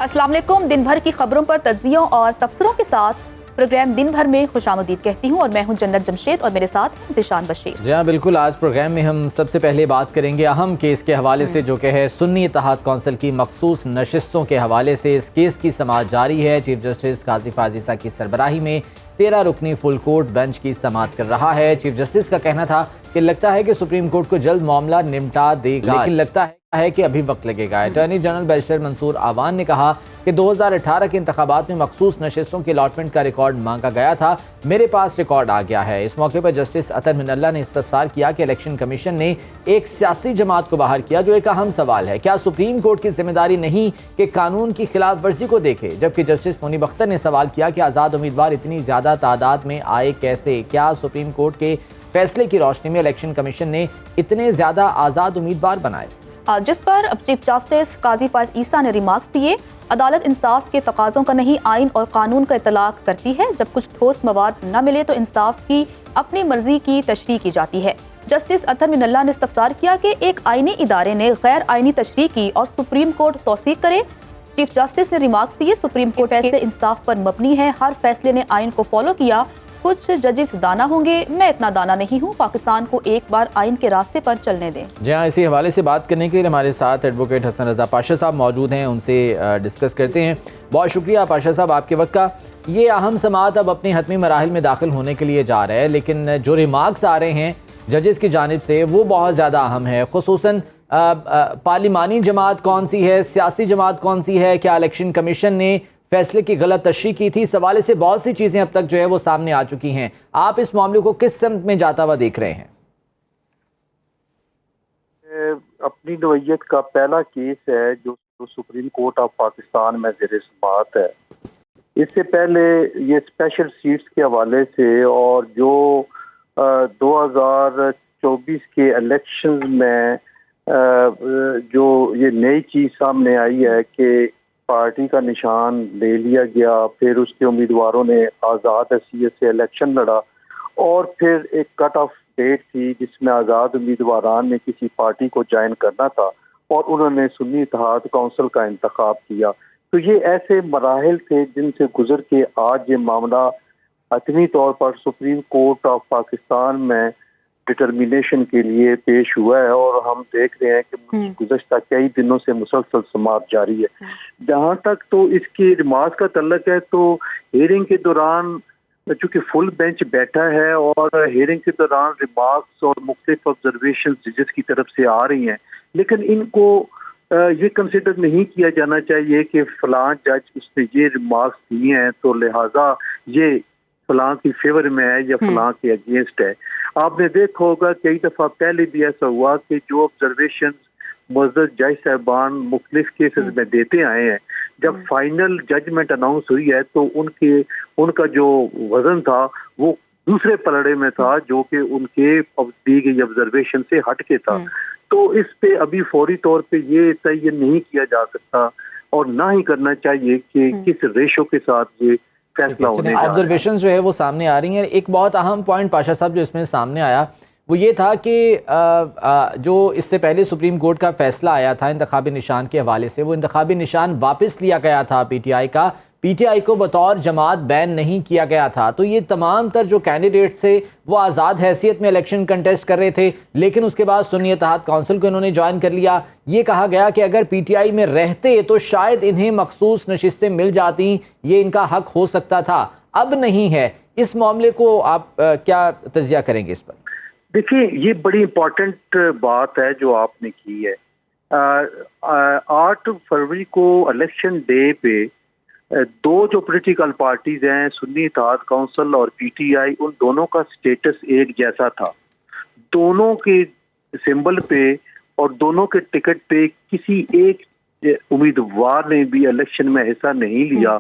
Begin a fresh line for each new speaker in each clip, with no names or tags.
अस्सलाम वालेकुम। दिन भर की खबरों पर तज्जियों और तबसरों के साथ प्रोग्राम दिन भर में खुशामदीद कहती हूँ और मैं हूँ जन्नत जमशेद और मेरे साथ ज़ीशान बशीर।
जी हाँ बिल्कुल, आज प्रोग्राम में हम सबसे पहले बात करेंगे अहम केस के हवाले से जो कि है सुन्नी इत्तेहाद कौंसिल की मखसूस नशिस्तों के हवाले से। इस केस की समाअत जारी है। चीफ जस्टिस काजी फाजिसा की सरबराही में 13 रुकनी फुल कोर्ट बेंच की समाअत कर रहा है। चीफ जस्टिस का कहना था कि लगता है कि सुप्रीम कोर्ट को जल्द मामला निपटा देगा, लेकिन लगता है कि अभी वक्त लगेगा। अटॉर्नी जनरल बैरिस्टर मंसूर आवान ने कहा कि 2018 के इंतखाबात में मखसूस नशिस्तों की अलॉटमेंट का रिकॉर्ड मांगा गया था, मेरे पास रिकॉर्ड आ गया है। इस मौके पर जस्टिस अतर मिनल्ला ने इस्तफसार किया कि इलेक्शन कमीशन ने एक सियासी जमात को बाहर किया, जो एक अहम सवाल है। क्या सुप्रीम कोर्ट की जिम्मेदारी नहीं कि कानून की खिलाफ वर्जी को देखे? जबकि जस्टिस मुनीब अख्तर ने सवाल किया कि आज़ाद उम्मीदवार इतनी ज़्यादा तादाद में आए कैसे? क्या सुप्रीम कोर्ट के फैसले की रोशनी में इलेक्शन कमीशन ने इतने ज़्यादा आज़ाद उम्मीदवार बनाए?
जिस पर चीफ जस्टिस काजी फाइज ईसा ने रिमार्क्स दिए। अदालत इंसाफ के तकाज़ों का नहीं, आइन और कानून का इतलाक करती है। जब कुछ ठोस मवाद न मिले तो इंसाफ की अपनी मर्जी की तशरीह की जाती है। जस्टिस अतर मिनल्ला ने इस्तफसार किया कि एक आइनी इदारे ने गैर आइनी तशरीह की और सुप्रीम कोर्ट तौसीक करे। चीफ जस्टिस ने रिमार्क्स दिए, सुप्रीम कोर्ट फैसले इंसाफ पर मबनी है, हर फैसले ने आइन को फॉलो किया। कुछ जजेस दाना होंगे, मैं इतना दाना नहीं हूँ। पाकिस्तान को एक बार आइन के रास्ते पर चलने दें।
जी हाँ, इसी हवाले से बात करने के लिए हमारे साथ एडवोकेट हसन रजा पाशा साहब मौजूद हैं, उनसे डिस्कस करते हैं। बहुत शुक्रिया पाशा साहब आपके वक्त का। ये अहम समाअत अब अपने हतमी मराहिल में दाखिल होने के लिए जा रहा है, लेकिन जो रिमार्क्स आ रहे हैं जजेस की जानिब से वो बहुत ज़्यादा अहम है। खुसूसन पार्लिमानी जमात कौन सी है, सियासी जमात कौन सी है, क्या इलेक्शन कमीशन ने फैसले की गलत तशरीह की थी? इस हवाले से बहुत सी चीज़ें अब तक जो है वो सामने आ चुकी हैं। आप इस मामले को किस समत में जाता हुआ देख रहे हैं?
अपनी नौइयत का पहला केस है जो सुप्रीम कोर्ट ऑफ पाकिस्तान में ज़ेर समाअत है। इससे पहले ये स्पेशल सीट्स के हवाले से और जो 2024 के इलेक्शंस में जो ये नई चीज़ सामने आई है कि पार्टी का निशान ले लिया गया, फिर उसके उम्मीदवारों ने आज़ाद हैसियत से इलेक्शन लड़ा और फिर एक कट ऑफ डेट थी जिसमें आज़ाद उम्मीदवारान ने किसी पार्टी को ज्वाइन करना था और उन्होंने सुन्नी इत्तेहाद कौंसिल का इंतखाब किया। तो ये ऐसे मराहिल थे जिनसे गुजर के आज ये मामला हतमी तौर पर सुप्रीम कोर्ट ऑफ पाकिस्तान में डिटर्मिनेशन के लिए पेश हुआ है और हम देख रहे हैं कि गुज़श्ता कई दिनों से मुसलसल समाअत जारी है। जहाँ तक तो इसकी रिमार्क्स का तल्लक है तो हियरिंग के दौरान चूँकि फुल बेंच बैठा है और हियरिंग के दौरान रिमार्क्स और मुख्तलिफ ऑब्जर्वेशन जजेस की तरफ से आ रही हैं, लेकिन इनको ये कंसिडर नहीं किया जाना चाहिए कि फलां जज उसने ये रिमार्क्स दिए हैं तो लिहाजा ये फलां की फेवर में है या फलां के अगेंस्ट है। आपने देखा होगा कई दफ़ा पहले भी ऐसा हुआ कि जो ऑब्जर्वेशन मुअज़्ज़ज़ जज साहबान मुख्तलिफ केसेस में देते आए हैं, जब फाइनल जजमेंट अनाउंस हुई है तो उनका जो वजन था वो दूसरे पलड़े में था जो कि उनके दी गई ऑब्जर्वेशन से हट के था। तो इस पे अभी फौरी तौर पे ये तय नहीं किया जा सकता और ना ही करना चाहिए कि किस रेशो के साथ ये फैसला होने
ऑब्जर्वेशन जो है वो सामने आ रही हैं। एक बहुत अहम पॉइंट पाशा साहब जो इसमें सामने आया वो ये था कि जो इससे पहले सुप्रीम कोर्ट का फैसला आया था इंतखाबी निशान के हवाले से, वो इंतखाबी निशान वापस लिया गया था पीटीआई का। पीटीआई को बतौर जमात बैन नहीं किया गया था। तो ये तमाम तर जो कैंडिडेट थे वो आज़ाद हैसियत में इलेक्शन कंटेस्ट कर रहे थे, लेकिन उसके बाद सुन्नी इत्तेहाद काउंसिल को इन्होंने ज्वाइन कर लिया। ये कहा गया कि अगर पीटीआई में रहते तो शायद इन्हें मखसूस नशिस्तें मिल जाती, ये इनका हक हो सकता था, अब नहीं है। इस मामले को आप क्या तज्जिया करेंगे इस पर?
देखिए, ये बड़ी इंपॉर्टेंट बात है जो आपने की है। 8 फरवरी को इलेक्शन डे पे दो जो पॉलिटिकल पार्टीज हैं सुन्नी इत्तेहाद काउंसिल और पीटीआई, उन दोनों का स्टेटस एक जैसा था। दोनों के सिंबल पे और दोनों के टिकट पे किसी एक उम्मीदवार ने भी इलेक्शन में हिस्सा नहीं लिया।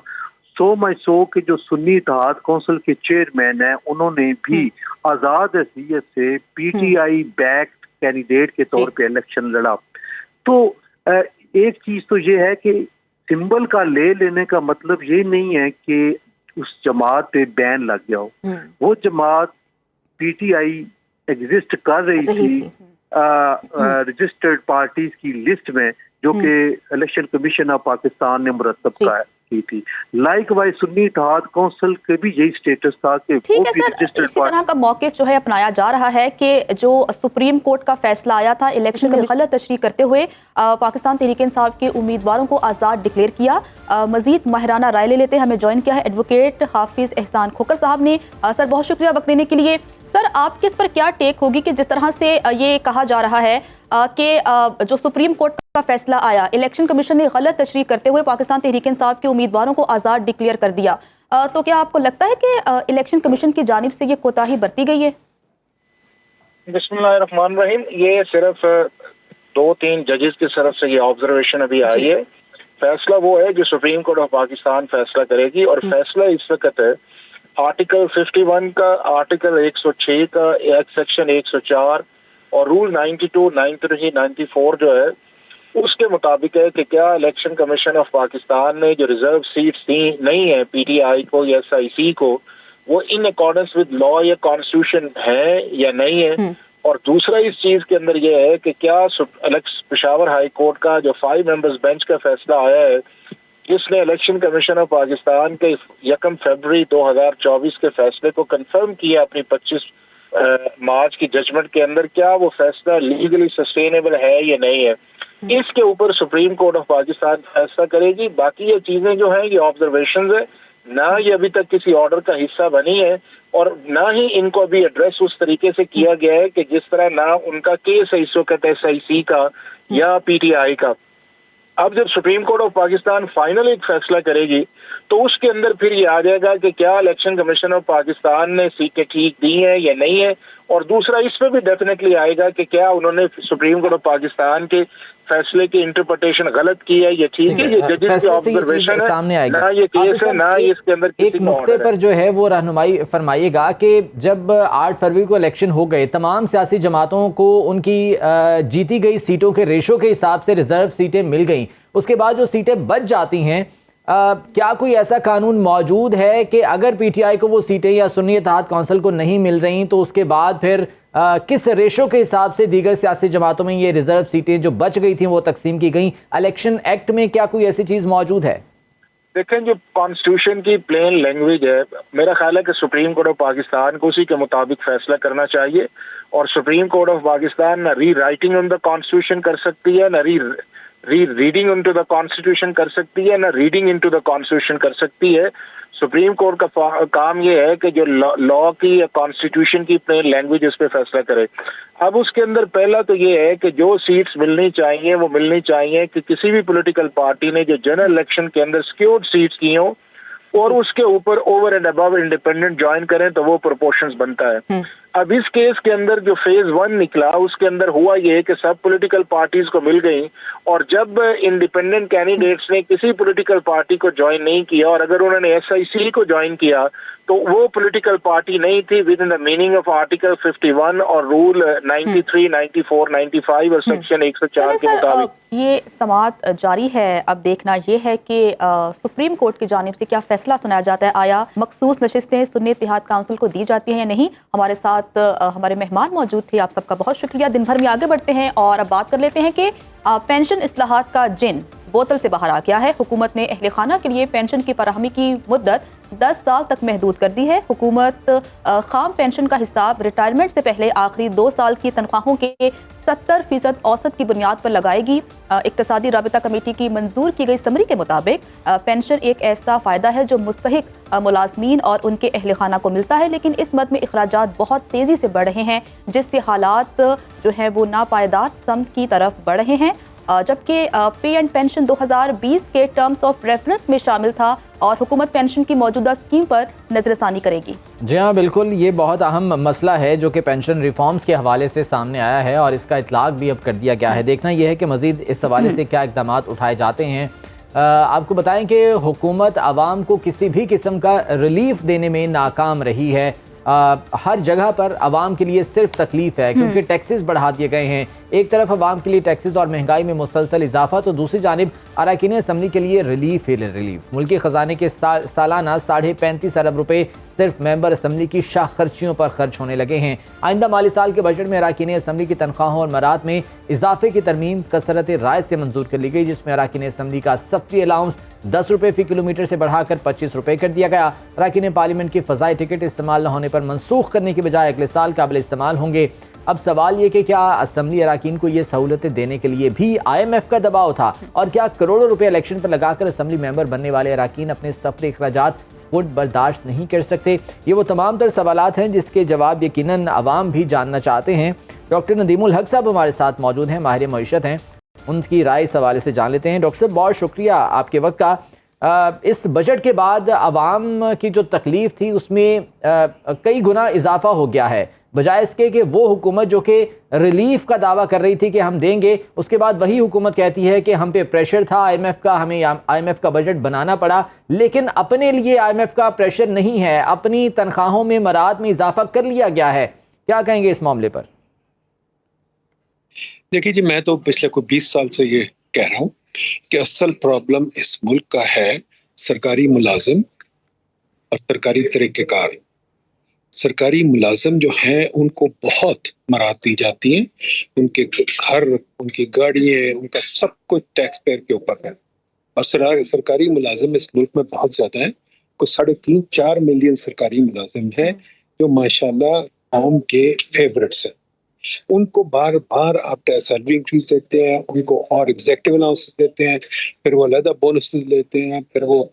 सो मच सो कि जो सुन्नी इत्तेहाद काउंसिल के चेयरमैन हैं उन्होंने भी आज़ाद हैसियत से पीटीआई बैक्ड कैंडिडेट के तौर पे इलेक्शन लड़ा। तो एक चीज तो ये है कि सिंबल का ले लेने का मतलब ये नहीं है कि उस जमात पे बैन लग गया हो। वो जमात पीटीआई एग्जिस्ट कर रही थी रजिस्टर्ड पार्टीज की लिस्ट में, جو کہ الیکشن کمیشن آف پاکستان نے مرتب کی تھی. لائک وائز سنی اتحاد کونسل کے بھی یہی سٹیٹس تھا کہ
ٹھیک ہے سر، اسی طرح کا موقف جو ہے اپنایا جا رہا ہے کہ جو سپریم کورٹ کا فیصلہ آیا تھا الیکشن میں غلط تشریح کرتے ہوئے پاکستان تحریک انصاف کے امیدواروں کو آزاد ڈکلیئر کیا. مزید ماہرانہ رائے لے لیتے ہیں. ہمیں جوائن کیا ہے ایڈوکیٹ حافظ احسان کھوکر صاحب نے. سر بہت شکریہ وقت دینے کے لیے. سر آپ کی اس پر کیا ٹیک ہوگی کہ جس طرح سے یہ کہا جا رہا ہے کہ جو سپریم کورٹ کا فیصلہ آیا الیکشن کمیشن نے غلط تشریح کرتے ہوئے پاکستان تحریک انصاف کے امیدواروں کو آزاد ڈکلیئر کر دیا، تو کیا آپ کو لگتا ہے کہ الیکشن کمیشن کی جانب سے یہ کوتاہی برتی گئی ہے؟
بسم اللہ الرحمن الرحیم. یہ صرف 2-3 ججز کی طرف سے یہ آبزرویشن ابھی آئی ہے. فیصلہ وہ ہے جو سپریم کورٹ آف پاکستان فیصلہ کرے گی، اور فیصلہ اس وقت ہے آرٹیکل 51 کا، آرٹیکل 106 کا، سیکشن 104 اور رول 92، 93، 94 جو ہے اس کے مطابق ہے کہ کیا الیکشن کمیشن آف پاکستان نے جو ریزرو سیٹس دی نہیں ہیں پی ٹی آئی کو یا ایس آئی سی کو، وہ ان اکارڈنس ود لا یا کانسٹیٹیوشن ہے یا نہیں ہے. اور دوسرا اس چیز کے اندر یہ ہے کہ کیا پشاور ہائی کورٹ کا جو 5 ممبرز بینچ کا فیصلہ آیا ہے جس نے الیکشن کمیشن آف پاکستان کے 1 فروری 2024 کے فیصلے کو کنفرم کیا اپنی 25 مارچ کی ججمنٹ کے اندر، کیا وہ فیصلہ لیگلی سسٹینیبل ہے یا نہیں ہے، اس کے اوپر سپریم کورٹ آف پاکستان فیصلہ کرے گی. باقی یہ چیزیں جو ہیں یہ آبزرویشنز ہیں، نہ یہ ابھی تک کسی آرڈر کا حصہ بنی ہے، اور نہ ہی ان کو ابھی ایڈریس اس طریقے سے کیا گیا ہے کہ جس طرح نہ ان کا کیس ہے اس وقت ایس آئی سی کا یا پی ٹی آئی کا. اب جب supreme court of Pakistan final ایک فیصلہ کرے گی تو اس کے اندر پھر یہ آ جائے گا کہ کیا الیکشن کمیشن آف پاکستان نے سیٹیں ٹھیک دی ہیں یا نہیں ہے، اور دوسرا اس پہ بھی ڈیفینیٹلی آئے گا کہ کیا انہوں نے سپریم کورٹ آف پاکستان کے فیصلے کی انٹرپریٹیشن غلط کی ہے یا ٹھیک ہے. یہ ججز کی آبزرویشن ہے، نہ یہ کیس ہے، نہ اس کے اندر
ایک نقطے پر جو ہے وہ رہنمائی فرمائیے گا کہ جب 8 فروری کو الیکشن ہو گئے تمام سیاسی جماعتوں کو ان کی جیتی گئی سیٹوں کے ریشو کے حساب سے ریزرو سیٹیں مل گئیں، اس کے بعد جو سیٹیں بچ جاتی ہیں کیا کوئی ایسا قانون موجود ہے کہ اگر پی ٹی آئی کو وہ سیٹیں یا سنی اتحاد کونسل کو نہیں مل رہی تو اس کے بعد پھر کس ریشو کے حساب سے دیگر سیاسی جماعتوں میں یہ ریزرو سیٹیں جو بچ گئی تھیں وہ تقسیم کی گئیں؟ الیکشن ایکٹ میں کیا کوئی ایسی چیز موجود ہے؟
دیکھیں جو کانسٹیٹیوشن کی پلین لینگویج ہے، میرا خیال ہے کہ سپریم کورٹ آف پاکستان کو اسی کے مطابق فیصلہ کرنا چاہیے، اور سپریم کورٹ آف پاکستان نہ ری رائٹنگ آن دا کانسٹیٹیوشن کر سکتی ہے، نہ ریڈنگ انٹو دا کانسٹیٹیوشن کر سکتی ہے، نہ ریڈنگ انٹو دا کانسٹیٹیوشن کر سکتی ہے. سپریم کورٹ کا کام یہ ہے کہ جو لا کی یا کانسٹیٹیوشن کی پلین لینگویج اس پہ فیصلہ کرے. اب اس کے اندر پہلا تو یہ ہے کہ جو سیٹس ملنی چاہیے وہ ملنی چاہیے کہ کسی بھی پولیٹیکل پارٹی نے جو جنرل الیکشن کے اندر سیکیورڈ سیٹس کی ہوں اور اس کے اوپر over and above independent join کریں تو وہ پروپورشنز بنتا ہے. اب اس کیس کے اندر جو فیز 1 نکلا اس کے اندر ہوا یہ کہ سب پولیٹیکل پارٹیز کو مل گئی، اور جب انڈیپینڈنٹ کینڈیڈیٹس نے کسی پولیٹیکل پارٹی کو جوائن نہیں کیا اور اگر انہوں نے ایس آئی سی کو جوائن کیا تو وہ پولیٹیکل پارٹی نہیں تھی with in the meaning of article 51 اور رول 93، 94، 95 اور سیکشن 104 کے مطابق.
یہ سماعت جاری ہے. اب دیکھنا یہ ہے کہ سپریم کورٹ کی جانب سے کیا فیصلہ سنایا جاتا ہے. آیا مخصوص نشستیں سنی اتحاد کونسل کو دی جاتی ہیں یا نہیں؟ ہمارے ساتھ ہمارے مہمان موجود تھے، آپ سب کا بہت شکریہ. دن بھر میں آگے بڑھتے ہیں اور اب بات کر لیتے ہیں کہ پینشن اصلاحات کا جن بوتل سے باہر آ گیا ہے. حکومت نے اہل خانہ کے لیے پینشن کی فراہمی کی مدت 10 سال تک محدود کر دی ہے. حکومت خام پینشن کا حساب ریٹائرمنٹ سے پہلے آخری 2 سال کی تنخواہوں کے 70% اوسط کی بنیاد پر لگائے گی. اقتصادی رابطہ کمیٹی کی منظور کی گئی سمری کے مطابق پینشن ایک ایسا فائدہ ہے جو مستحق ملازمین اور ان کے اہل خانہ کو ملتا ہے، لیکن اس مد میں اخراجات بہت تیزی سے بڑھ رہے ہیں جس سے حالات جو ہیں وہ ناپائیدار سمت کی طرف بڑھ رہے ہیں. جبکہ پے اینڈ پینشن 2020 کے ٹرمز آف ریفرنس میں شامل تھا اور حکومت پینشن کی موجودہ اسکیم پر نظر ثانی کرے گی.
جی ہاں بالکل، یہ بہت اہم مسئلہ ہے جو کہ پینشن ریفارمز کے حوالے سے سامنے آیا ہے اور اس کا اطلاق بھی اب کر دیا گیا ہے. دیکھنا یہ ہے کہ مزید اس حوالے سے کیا اقدامات اٹھائے جاتے ہیں. آپ کو بتائیں کہ حکومت عوام کو کسی بھی قسم کا ریلیف دینے میں ناکام رہی ہے. ہر جگہ پر عوام کے لیے صرف تکلیف ہے کیونکہ ٹیکسز بڑھا دیے گئے ہیں. ایک طرف عوام کے لیے ٹیکسز اور مہنگائی میں مسلسل اضافہ تو دوسری جانب اراکین اسمبلی کے لیے ریلیف ہی ریلیف۔ ملکی خزانے کے سالانہ 35.5 ارب روپے صرف ممبر اسمبلی کی شاخ خرچیوں پر خرچ ہونے لگے ہیں۔ آئندہ مالی سال کے بجٹ میں اراکین اسمبلی کی تنخواہوں اور مراد میں اضافے کی ترمیم کثرت رائے سے منظور کر لی گئی، جس میں اراکین اسمبلی کا سفری الاؤنس 10 روپے فی کلومیٹر سے بڑھا کر 25 روپے کر دیا گیا۔ اراکین پارلیمنٹ کے فضائی ٹکٹ استعمال نہ ہونے پر منسوخ کرنے کے بجائے اگلے سال قابل استعمال ہوں گے۔ اب سوال یہ کہ کیا اسمبلی اراکین کو یہ سہولتیں دینے کے لیے بھی IMF کا دباؤ تھا، اور کیا کروڑوں روپے الیکشن پر لگا کر اسمبلی ممبر بننے والے اراکین اپنے سفری اخراجات خود برداشت نہیں کر سکتے؟ یہ وہ تمام تر سوالات ہیں جس کے جواب یقیناً عوام بھی جاننا چاہتے ہیں۔ ڈاکٹر ندیم الحق صاحب ہمارے ساتھ موجود ہیں، ماہر معیشت ہیں، ان کی رائے اس حوالے سے جان لیتے ہیں۔ ڈاکٹر صاحب بہت شکریہ آپ کے وقت کا۔ اس بجٹ کے بعد عوام کی جو تکلیف تھی اس میں کئی گنا اضافہ ہو گیا ہے، بجائے اس کے کہ وہ حکومت جو کہ ریلیف کا دعویٰ کر رہی تھی کہ ہم دیں گے، اس کے بعد وہی حکومت کہتی ہے کہ ہم پہ پریشر تھا IMF کا، ہمیں IMF کا بجٹ بنانا پڑا، لیکن اپنے لیے IMF کا پریشر نہیں ہے، اپنی تنخواہوں میں مراد میں اضافہ کر لیا گیا ہے۔ کیا کہیں گے اس معاملے پر؟
دیکھیے جی، میں تو پچھلے کوئی 20 سال سے یہ کہہ رہا ہوں کہ اصل پرابلم اس ملک کا ہے سرکاری ملازم اور سرکاری طریقہ کار۔ سرکاری ملازم جو ہیں ان کو بہت مراد دی جاتی ہیں، ان کے گھر، ان کی گاڑیاں، ان کا سب کچھ ٹیکس پیئر کے اوپر ہے، اور سرکاری ملازم اس ملک میں بہت زیادہ ہیں۔ کوئی 3.5-4 ملین سرکاری ملازم ہیں جو ماشاءاللہ قوم کے فیورٹس ہیں۔ ان کو بار بار آپ سیلری انکریز دیتے ہیں، ان کو اور ایگزیکٹو الاؤنس دیتے ہیں، پھر وہ علیحدہ بونس لیتے ہیں، پھر وہ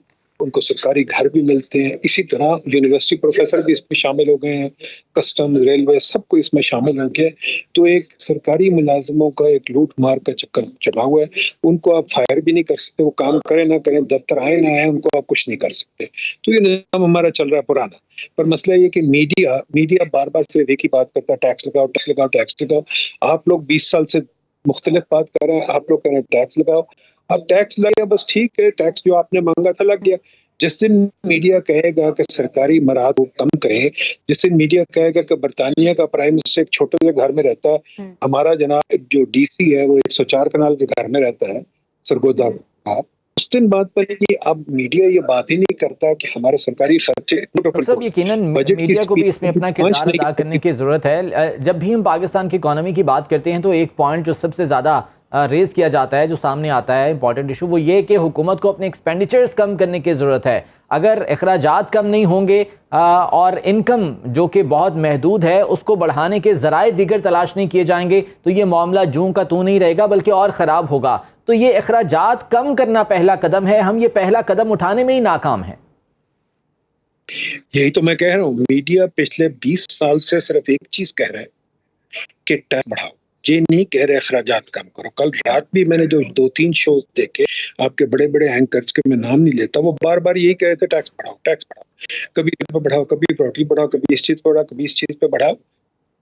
ان کو سرکاری گھر بھی ملتے ہیں۔ اسی طرح یونیورسٹی پروفیسر بھی اس میں شامل ہو گئے ہیں، کسٹم، ریلوے، سب کو اس میں شامل ہو گئے۔ تو ایک سرکاری ملازموں کا ایک لوٹ مار کا چکر چلا ہوا ہے۔ ان کو آپ فائر بھی نہیں کر سکتے، وہ کام کریں نہ کریں، دفتر آئے نہ آئے، ان کو آپ کچھ نہیں کر سکتے۔ تو یہ نظام ہمارا چل رہا ہے پرانا۔ پر مسئلہ یہ کہ میڈیا بار بار صرف ایک ہی بات کرتا ہے، ٹیکس لگاؤ، ٹیکس لگاؤ، ٹیکس لگاؤ۔ آپ لوگ 20 سال سے مختلف بات کر رہے ہیں، آپ لوگ کہہ رہے ہیں ٹیکس لگاؤ۔ اب ٹیکس لگا بس ٹھیک ہے، ٹیکس جو آپ نے مانگا تھا لگ گیا۔ جس دن میڈیا کہے گا کہ سرکاری مراد کو کم کریں، جس دن میڈیا کہے گا کہ برطانیہ کا پرائم منسٹر ایک چھوٹے سے گھر میں رہتا ہے، ہمارا جناب جو DC ہے وہ 104 کنال کے گھر میں رہتا ہے، سرگودا کا، اس دن بات پر ہے کہ اب میڈیا یہ بات ہی نہیں کرتا کہ ہمارے سرکاری خرچے۔
سب یقیناً میڈیا کو بھی اس میں اپنا کردار ادا کرنے کی ضرورت ہے۔ جب بھی ہم پاکستان کی اکانومی کی بات کرتے ہیں تو ایک پوائنٹ جو سب سے زیادہ ریز کیا جاتا ہے، جو سامنے آتا ہے امپورٹنٹ ایشو، وہ یہ کہ حکومت کو اپنے ایکسپینڈیچرز کم کرنے کی ضرورت ہے۔ اگر اخراجات کم نہیں ہوں گے اور انکم جو کہ بہت محدود ہے اس کو بڑھانے کے ذرائع دیگر تلاش نہیں کیے جائیں گے تو یہ معاملہ جوں کا تو نہیں رہے گا بلکہ اور خراب ہوگا۔ تو یہ اخراجات کم کرنا پہلا قدم ہے، ہم یہ پہلا قدم اٹھانے میں ہی ناکام ہیں۔
یہی تو میں کہہ رہا ہوں، میڈیا پچھلے 20 سال سے صرف ایک چیز کہہ رہا ہے کہ ٹیکس بڑھاؤ، یہ نہیں کہہ رہے اخراجات کم کرو۔ کل رات بھی میں نے جو 2-3 شوز دیکھے آپ کے بڑے بڑے اینکرز کے میں نام نہیں لیتا، وہ بار بار یہی کہہ رہے تھے ٹیکس بڑھاؤ، ٹیکس بڑھاؤ، کبھی پہ بڑھاؤ، کبھی پراپرٹی بڑھاؤ، کبھی اس چیز پہ بڑھاؤ، کبھی اس چیز پہ بڑھاؤ۔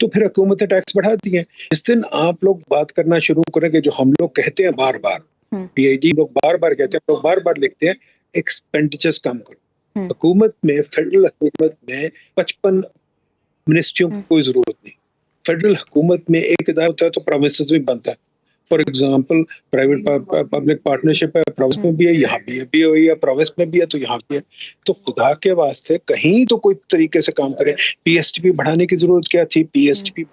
تو پھر حکومت ٹیکس بڑھا دی ہے۔ جس دن آپ لوگ بات کرنا شروع کریں گے، جو ہم لوگ کہتے ہیں بار بار، PID لوگ بار بار کہتے ہیں، لوگ بار بار لکھتے ہیں، ایکسپینڈیچرز کم کرو۔ حکومت میں، فیڈرل حکومت میں 55 منسٹریوں کی کوئی ضرورت نہیں۔ فیڈرل حکومت میں ایک ادارہ ہوتا ہے تو پروونسز میں بنتا ہے۔ For example private public partnership ہے، پروونس میں بھی ہے، یہاں بھی ہے، BOE ہے، پروونس میں بھی ہے تو یہاں بھی ہے۔ تو خدا کے واسطے کہیں تو کوئی طریقے سے کام کریں۔ PSTP بڑھانے کی ضرورت کیا تھی؟ PSTP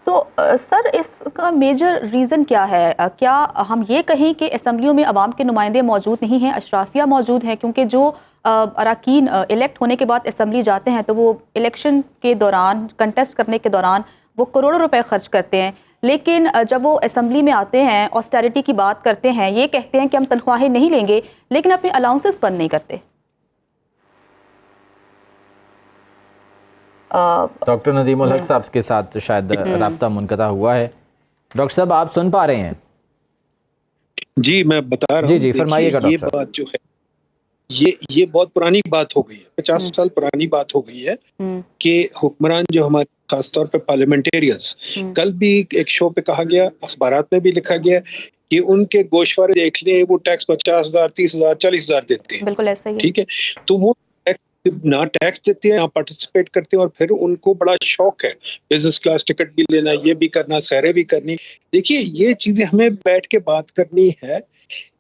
تو سر اس کا میجر ریزن کیا ہے؟ کیا ہم یہ کہیں کہ اسمبلیوں میں عوام کے نمائندے موجود نہیں ہیں، اشرافیہ موجود ہیں؟ کیونکہ جو اراکین الیکٹ ہونے کے بعد اسمبلی جاتے ہیں تو وہ الیکشن کے دوران، کنٹیسٹ کرنے کے دوران وہ کروڑوں روپے خرچ کرتے ہیں، لیکن جب وہ اسمبلی میں آتے ہیں آسٹیرٹی کی بات کرتے ہیں، یہ کہتے ہیں کہ ہم تنخواہیں نہیں لیں گے، لیکن اپنے الاؤنسز بند نہیں کرتے۔
ڈاکٹر ندیم الحق صاحب کے ساتھ شاید رابطہ منقطع ہوا ہے۔ ڈاکٹر صاحب آپ سن پا رہے ہیں؟
جی میں بتا رہا ہوں،
جی فرمائیے گا۔
یہ بات جو ہے یہ بہت پرانی بات ہو گئی ہے، 50 سال پرانی بات ہو گئی ہے کہ حکمران جو ہمارے خاص طور پہ پارلیمنٹیرینز، کل بھی ایک شو پہ کہا گیا، اخبارات میں بھی لکھا گیا کہ ان کے گوشوارے دیکھ لیں وہ ٹیکس 50,000 30,000 40,000 دیتے ہیں۔
بالکل ایسا ہی ہے۔
ٹھیک ہے، تو وہ ना टैक्स देते हैं, ना पार्टिसिपेट करते हैं, और फिर उनको बड़ा शौक है बिजनेस क्लास टिकट भी लेना, ये भी करना, सैरें भी करनी। देखिए ये चीजें हमें बैठ के बात करनी है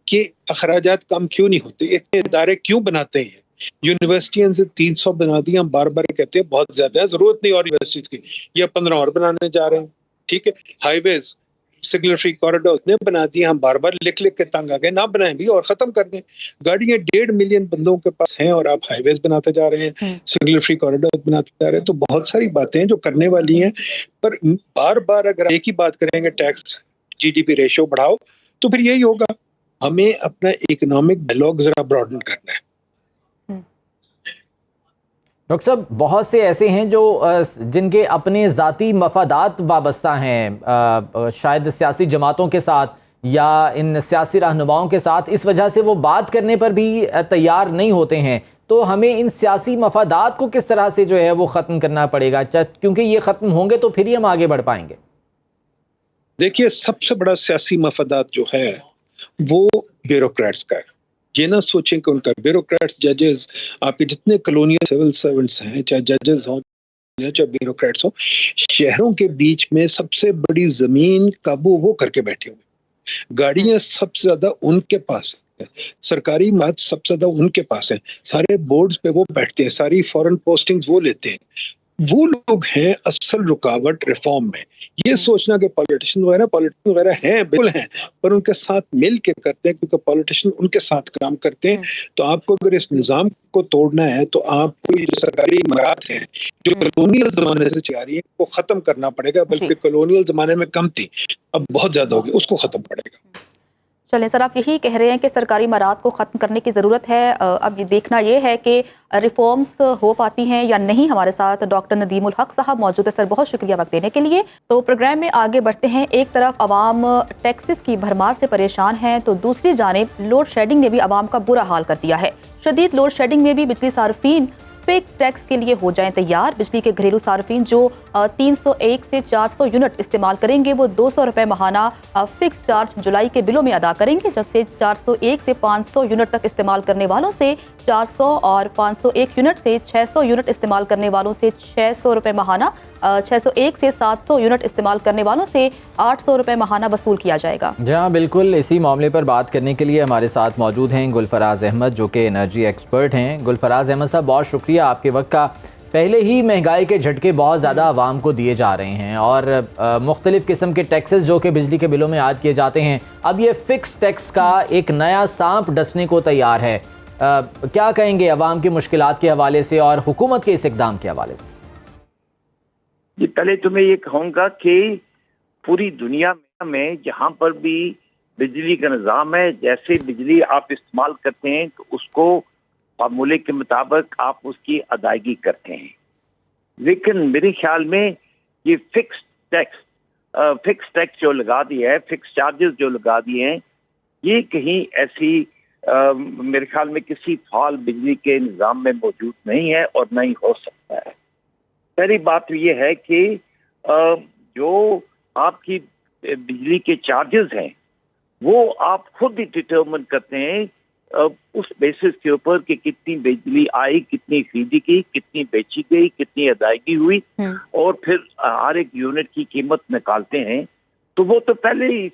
कि अखराजात कम क्यों नहीं होते, इतने इदारे क्यों बनाते हैं। यूनिवर्सिटियां से 300 बना दी, हम बार बार कहते हैं बहुत ज्यादा है, जरूरत नहीं और यूनिवर्सिटीज की, ये 15 और बनाने जा रहे हैं। ठीक है, हाईवेज सिग्नल कॉरिडोर ने बना दिए, हम बार बार लिख लिख के तंग आ गए, ना बनाए भी और खत्म कर दें। गाड़ियां 1.5 मिलियन बंदों के पास हैं और आप हाईवेज बनाते जा रहे हैं, सिग्नल फ्री कॉरिडोर बनाते जा रहे हैं। तो बहुत सारी बातें हैं जो करने वाली हैं, पर बार बार अगर एक ही बात करेंगे टैक्स जीडीपी रेशियो बढ़ाओ, तो फिर यही होगा। हमें अपना इकोनॉमिक डायलॉग जरा ब्रॉडन करना है।
डॉक्टर साहब, बहुत से ऐसे हैं जो जिनके अपने ज़ाती मफादात वाबस्ता हैं, शायद सियासी जमातों के साथ या इन सियासी रहनुमाओं के साथ, इस वजह से वो बात करने पर भी तैयार नहीं होते हैं। तो हमें इन सियासी मफादात को किस तरह से जो है वो ख़त्म करना पड़ेगा, क्योंकि ये ख़त्म होंगे तो फिर ही हम आगे बढ़ पाएंगे।
देखिए सबसे बड़ा सियासी मफादात जो है वो ब्यूरोक्रेट्स का है। ये ना सोचें कि उनका ब्यूरोक्रेट्स, जजेस, आपके जितने कॉलोनियल सिविल सर्वेंट्स हैं, चाहे जजेस हों चाहे ब्यूरोक्रेट्स हों, शहरों के बीच में सबसे बड़ी जमीन काबू वो करके बैठे हुए। गाड़ियां सबसे ज्यादा उनके पास है, सरकारी मात सबसे ज्यादा उनके पास है, सारे बोर्ड्स पे वो बैठते हैं, सारी फॉरेन पोस्टिंग्स वो लेते हैं। वो लोग हैं असल रुकावट रिफॉर्म में। ये सोचना कि पॉलिटिशियन वगैरह हैं, बिल्कुल हैं, पर उनके साथ मिल के करते हैं, क्योंकि पॉलिटिशियन उनके साथ काम करते हैं। तो आपको अगर इस निज़ाम को तोड़ना है तो आपको ये सरकारी इमारत हैं जो कॉलोनियल जमाने से चल रही है वो खत्म करना पड़ेगा, बल्कि कॉलोनियल जमाने में कम थी, अब बहुत ज्यादा होगी, उसको खत्म पड़ेगा।
चलें सर, आप यही कह रहे हैं कि सरकारी इमारत को ख़त्म करने की ज़रूरत है। अब ये देखना ये है कि रिफॉर्म्स हो पाती हैं या नहीं। हमारे साथ डॉक्टर नदीमुल हक साहब मौजूद है। सर बहुत शुक्रिया वक्त देने के लिए। तो प्रोग्राम में आगे बढ़ते हैं। एक तरफ आवाम टैक्सेस की भरमार से परेशान हैं, तो दूसरी जानिब लोड शेडिंग ने भी आवाम का बुरा हाल कर दिया है। शदीद लोड शेडिंग में भी बिजली सार्फिन फिक्स टैक्स के लिए हो जाएं तैयार। बिजली के घरेलू सार्फिन जो 301 से 400 यूनिट इस्तेमाल करेंगे वो 200 रुपये माहाना फिक्स चार्ज जुलाई के बिलों में अदा करेंगे, जबसे 401 से 500 यूनिट तक इस्तेमाल करने वालों से 400 और 501 यूनिट से 600 यूनिट इस्तेमाल करने वालों से 600 रुपये माहाना, 601 से 700 यूनिट इस्तेमाल करने वालों से 800 रुपये माहाना वसूल किया जाएगा।
जी हाँ, बिल्कुल। इसी मामले पर बात करने के लिए हमारे साथ मौजूद हैं गुलफराज अहमद, जो कि एनर्जी एक्सपर्ट हैं। गुलफराज अहमद साहब, बहुत शुक्रिया आपके वक्त का। पहले ही महंगाई के झटके बहुत ज़्यादा आवाम को दिए जा रहे हैं और मुख्तलिफ़ किस्म के टैक्सेस जो कि बिजली के बिलों में ऐड किए जाते हैं, अब ये फ़िक्स टैक्स का एक नया सांप डसने को तैयार है। क्या कहेंगे आवाम की मुश्किलात के हवाले से और हुकूमत के इस इक़दाम के हवाले से?
जी, पहले तो मैं ये कहूँगा कि पूरी दुनिया में जहाँ पर भी बिजली का निज़ाम है, जैसे बिजली आप इस्तेमाल करते हैं तो उसको फार्मूले के मुताबिक आप उसकी अदायगी करते हैं। लेकिन मेरे ख्याल में ये फिक्स टैक्स जो लगा दिया है, फिक्स चार्जेस जो लगा दिए हैं, ये कहीं ऐसी मेरे ख्याल में किसी फाल बिजली के निज़ाम में मौजूद नहीं है और नहीं हो सकता है। पहली बात तो ये है कि जो आपकी बिजली के चार्जेस हैं वो आप खुद ही डिटरमिन करते हैं उस बेसिस के ऊपर कि कितनी बिजली आई, कितनी खरीदी गई, कितनी बेची गई, कितनी अदायगी हुई, और फिर हर एक यूनिट की कीमत निकालते हैं। तो वो तो पहले ही,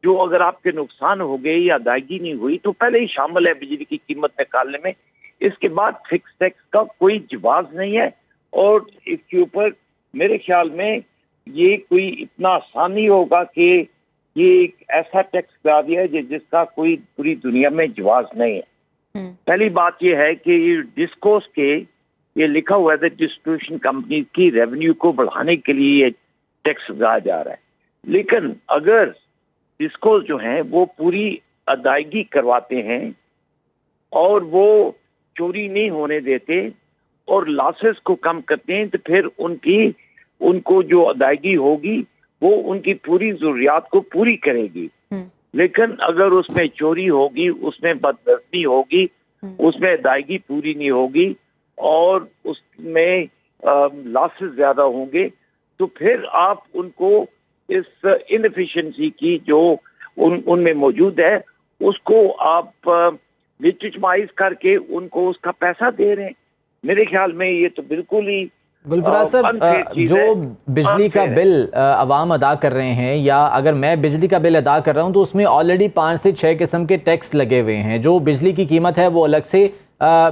जो अगर आपके नुकसान हो गए या अदायगी नहीं हुई तो पहले ही शामिल है बिजली की कीमत निकालने में। इसके बाद फिक्स टैक्स का कोई जवाब नहीं है और इसके ऊपर मेरे ख्याल में ये कोई इतना आसान नहीं होगा कि ये एक ऐसा टैक्स लगा दिया है जिसका कोई पूरी दुनिया में जवाब नहीं है। पहली बात ये है कि ये डिस्कोस के ये लिखा हुआ है डिस्ट्रीब्यूशन कंपनी की रेवेन्यू को बढ़ाने के लिए ये टैक्स लगाया जा रहा है। लेकिन अगर डिस्कोस जो हैं वो पूरी अदायगी करवाते हैं और वो चोरी नहीं होने देते और लॉसेस को कम करते हैं, तो फिर उनको जो अदायगी होगी वो उनकी पूरी जरूरियात को पूरी करेगी। लेकिन अगर उसमें चोरी होगी, उसमें बदनज़मी होगी, उसमें अदायगी पूरी नहीं होगी और उसमें लॉसेस ज्यादा होंगे, तो फिर आप उनको इस इनएफिशिएंसी की जो उनमें मौजूद है उसको आप लिजिटिमाइज करके उनको उसका पैसा दे रहे हैं। मेरे ख्याल में ये तो बिल्कुल ही
गुलफराज साहब, जो बिजली का बिल अवाम अदा कर रहे हैं, या अगर मैं बिजली का बिल अदा कर रहा हूं तो उसमें ऑलरेडी 5 से 6 किस्म के टैक्स लगे हुए हैं। जो बिजली की कीमत है वो अलग से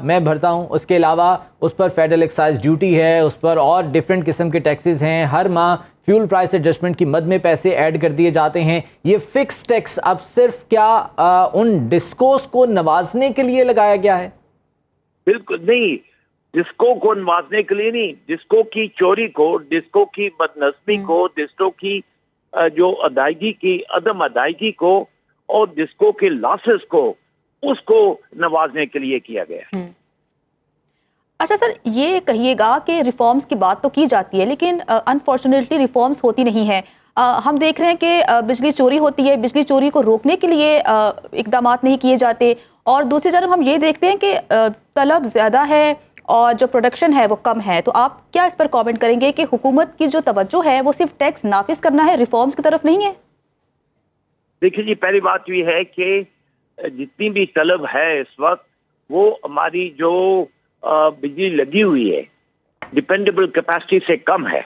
मैं भरता हूं, उसके अलावा उस पर फेडरल एक्साइज ड्यूटी है, उस पर और डिफरेंट किस्म के टैक्सेस हैं। हर माह फ्यूल प्राइस एडजस्टमेंट की मद में पैसे ऐड कर दिए जाते हैं। ये फिक्स टैक्स अब सिर्फ क्या उन डिस्कोस को नवाजने के लिए लगाया गया है?
बिल्कुल नहीं, डिस्को को नवाजने के लिए नहीं, डिस्को की चोरी को, डिस्को की बदनस्बी को, डिस्को की जो अदायगी की अदम अदायगी को और डिस्को के लॉसेस को, उसको नवाजने के लिए किया गया है।
अच्छा सर, ये कहिएगा कि रिफॉर्म्स की बात तो की जाती है, लेकिन अनफॉर्चुनेटली रिफॉर्म्स होती नहीं है। हम देख रहे हैं कि बिजली चोरी होती है, बिजली चोरी को रोकने के लिए इकदाम नहीं किए जाते, और दूसरी तरफ हम ये देखते हैं कि तलब ज़्यादा है और जो प्रोडक्शन है वो कम है। तो आप क्या इस पर कमेंट करेंगे कि हुकूमत की जो तवज्जो है वो सिर्फ टैक्स नाफिज करना है, रिफॉर्म्स की तरफ नहीं है?
देखिए जी, पहली बात ये है कि जितनी भी तलब है इस वक्त, वो हमारी जो बिजली लगी हुई है डिपेंडेबल कैपेसिटी से कम है।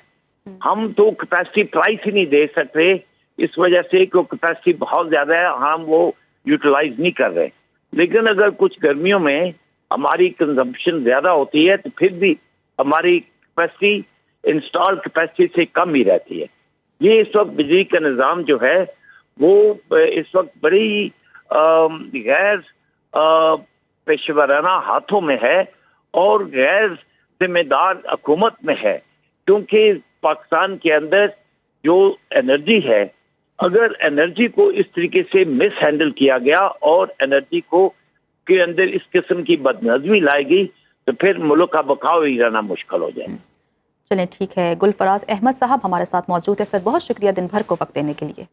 हम तो कैपेसिटी प्राइस ही नहीं दे सकते, इस वजह से कि कैपेसिटी बहुत ज्यादा है, हम वो यूटिलाइज नहीं कर रहे। लेकिन अगर कुछ गर्मियों में हमारी कंजम्पशन ज्यादा होती है तो फिर भी हमारी कैपेसिटी इंस्टॉल कैपेसिटी से कम ही रहती है। ये इस वक्त बिजली का निज़ाम जो है वो इस वक्त बड़ी गैर पेशेवराना हाथों में है और गैर जिम्मेदार हुकूमत में है, क्योंकि पाकिस्तान के अंदर जो एनर्जी है, अगर एनर्जी को इस तरीके से मिस हैंडल किया गया और एनर्जी को के अंदर इस किस्म की बदनज़मी लाएगी तो फिर मुल्क का बकाव ही रहना मुश्किल हो जाए।
चलें, ठीक है। गुलफराज अहमद साहब हमारे साथ मौजूद है। सर, बहुत शुक्रिया दिन भर को वक्त देने के लिए।